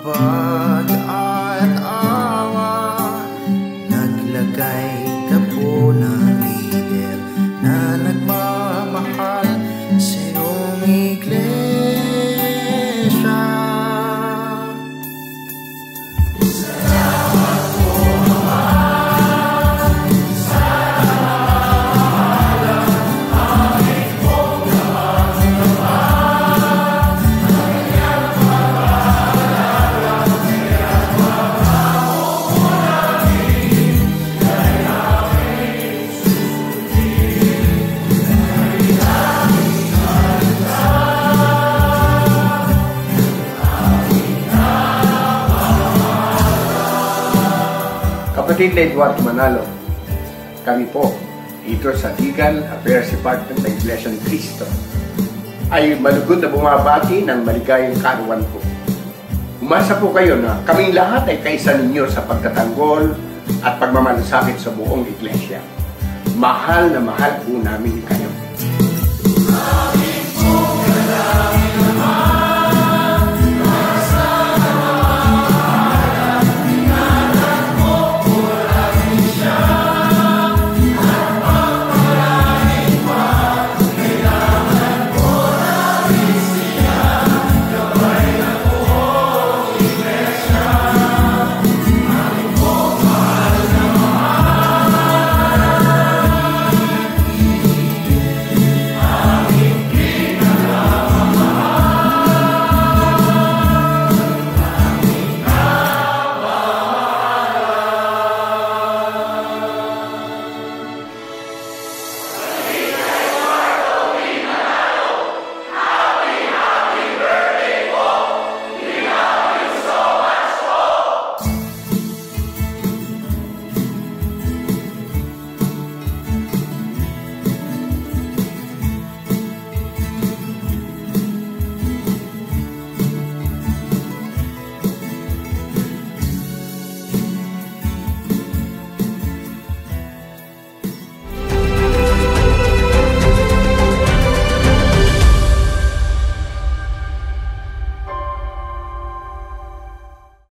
habag at awa, naglagay ka po ng leader na nagmamahal sa iyong iglesia. Kapatid na Eduardo Manalo, kami po dito sa Legal Affairs Department ng Iglesia ni Cristo ay malugod na bumabati ng maligayang kaarawan po. Umasa po kayo na kaming lahat ay kaisa ninyo sa pagtatanggol at pagmamalasakit sa buong iglesia. Mahal na mahal po namin kayo.